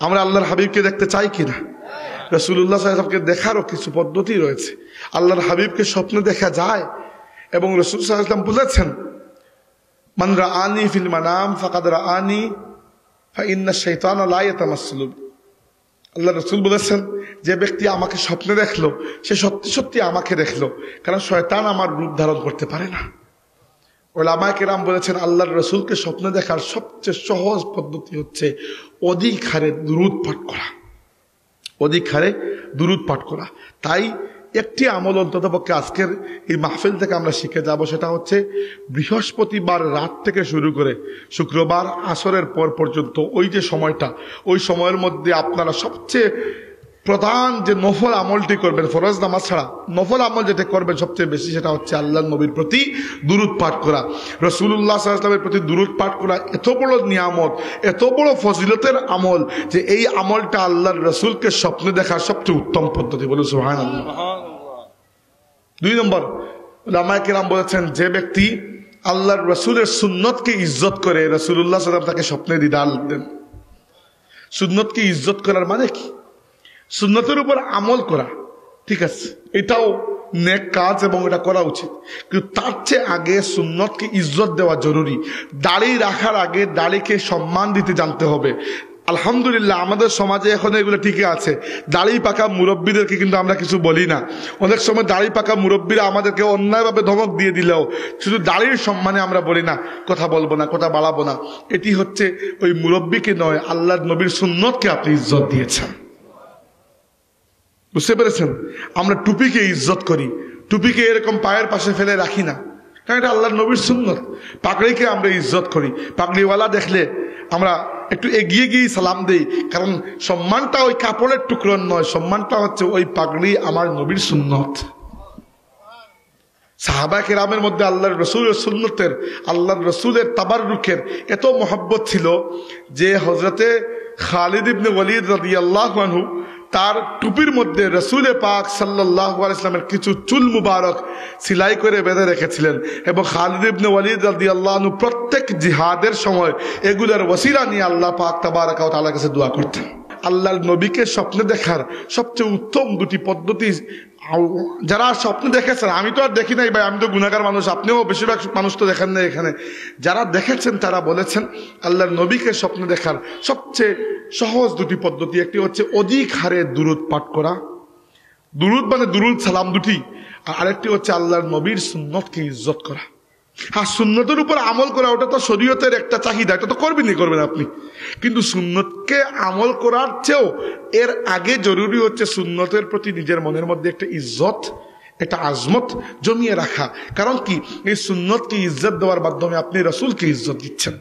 আমরা আল্লাহর হাবিবকে দেখতে চাই কিনা? রাসূলুল্লাহ সাল্লাল্লাহু আলাইহি ওয়াসাল্লামকে দেখারও কিছু পদ্ধতি রয়েছে। আল্লাহর হাবিবকে স্বপ্নে দেখা যায় এবং রাসূল সাল্লাল্লাহু আলাইহি ওয়াসাল্লাম বলেছেন, মান রাআনি ফিল মানাম ফাকাদ রাআনি ফা ইন্নাশ শাইতানা লা ইয়াতামাসসালু। আল্লাহ রাসূল বলেছেন, যে ব্যক্তি আমাকে স্বপ্নে দেখলো সে সত্যি সত্যি আমাকে দেখলো, কারণ শয়তান আমার রূপ ধারণ করতে পারে না। উলামায়ে কেরাম বলেছেন, আল্লাহর রাসূলকে স্বপ্নে দেখার সবচেয়ে সহজ পদ্ধতি হচ্ছে অধিক হারে দুরূদ পাঠ করা, অধিক হারে দুরূদ পাঠ করা। তাই একটি আমল অন্ততপক্ষে আজকের এই মাহফিল থেকে আমরা শিখে যাব, সেটা হচ্ছে বৃহস্পতিবার রাত থেকে শুরু করে শুক্রবার আসরের পর পর্যন্ত ওই যে সময়টা, ওই সময়ের মধ্যে আপনারা সবচেয়ে প্রধান যে নফল আমলটি করবেন, ফরজ নামাজ ছাড়া নফল আমল যেটা করবেন সবচেয়ে বেশি, সেটা হচ্ছে আল্লাহর নবীর প্রতি দুরূদ পাঠ করা। রাসূলুল্লাহ সাল্লাল্লাহু আলাইহি ওয়াসাল্লামের প্রতি দুরূদ পাঠ করা এত বড় নিয়ামত, এত বড় ফজিলতের আমল যে এই আমলটা আল্লাহর রাসূলকে স্বপ্নে দেখার সবচেয়ে উত্তম পদ্ধতি। বলুন সুবহানাল্লাহ। 2 নম্বর, উলামায়ে কেরাম বলেছেন, যে ব্যক্তি আল্লাহর রাসূলের সুন্নতকে ইজ্জত করে, রাসূলুল্লাহ সাল্লাল্লাহু আলাইহি ওয়াসাল্লাম তাকে স্বপ্নে দিদার দেন। সুন্নতকে ইজ্জত করার মানে কি? সুন্নতের উপর আমল করা, ঠিক আছে, এটাও নেক কাজ এবং এটা করা উচিত, কিন্তু তার চেয়ে আগে সুন্নতকে ইজ্জত দেওয়া জরুরি। দাড়ি রাখার আগে দাড়িকে সম্মান দিতে জানতে হবে। আলহামদুলিল্লাহ আমাদের সমাজে এখন এগুলো ঠিকই আছে। দাড়ি পাকা মুরব্বীদেরকে কিন্তু আমরা কিছু বলি না। অনেক সময় দাড়ি পাকা মুরব্বীরা আমাদেরকে অন্যায়ভাবে ধমক দিয়ে দিলেও শুধু দাড়ির সম্মানে আমরা বলি না, কথা বলবো না, কথা বাড়াবো না। এটি হচ্ছে ওই মুরব্বীকে নয়, আল্লাহর নবীর সুন্নতকে আপনি ইজ্জত দিয়েছেন। বুঝতে পেরেছেন? আমরা টুপিকে ইজ্জত করি, টুপিকে এরকম পায়ের পাশে ফেলে রাখি না, কারণ এটা আল্লাহর নবীর সুন্নত। পাগড়িকে আমরা ইজ্জত করি, পাগড়িওয়ালা দেখলে আমরা একটু এগিয়ে গিয়ে সালাম দেই, কারণ সম্মানটা ওই কাপড়ের টুকরো নয়, সম্মানটা হচ্ছে ওই পাগড়ি আমার নবীর সুন্নত। সাহাবায়ে কেরামের মধ্যে আল্লাহর রাসূলের সুন্নতের, আল্লাহর রাসূলের তাবাররুকের এত মহব্বত ছিল যে হযরতে খালিদ ইবনে ওয়ালিদ রাদিয়াল্লাহু আনহু তার টুপির মধ্যে রাসূল পাক সাল্লাল্লাহু আলাইহি ওয়াসাল্লামের কিছু চুল মুবারক সেলাই করে বেঁধে রেখেছিলেন, এবং খালিদ ইবনে ওয়ালিদ রাদিয়াল্লাহু আনহু প্রত্যেক জিহাদের সময় এগুলোর ওসিলা নিয়ে আল্লাহ পাক তাবারাকা ওয়া তাআলার কাছে দোয়া করতেন। আল্লাহর নবীকে স্বপ্নে দেখার সবচেয়ে উত্তম দুটি পদ্ধতি, যারা স্বপ্নে দেখেছেন, আমি তো আর দেখি নাই ভাই, আমি তো গুনাহগার মানুষ, আপনিও বেশিরভাগ মানুষ তো দেখেন না এখানে, যারা দেখেছেন তারা বলেছেন আল্লাহর নবীকে স্বপ্নে দেখার সবচেয়ে সহজ দুটি পদ্ধতি, একটি হচ্ছে অধিক হারে দুরূদ পাঠ করা, দুরূদ মানে দুরূদ সালাম দুটি, আর আরেকটি হচ্ছে আল্লাহর নবীর সুন্নতকে ইজ্জত করা। হ্যাঁ, সুন্নতের উপর আমল করা ওটা তো শরীয়তের একটা চাহিদা, এটা তো করবেন আপনি, কিন্তু সুন্নতকে আমল করার চেয়েও এর আগে জরুরি হচ্ছে সুন্নতের প্রতি নিজের মনের মধ্যে একটা ইজ্জত, একটা আজমত জমিয়ে রাখা। কারণ কি, এই সুন্নতকে ইজ্জত দেওয়ার মাধ্যমে আপনি রাসূলকে ইজ্জত দিচ্ছেন।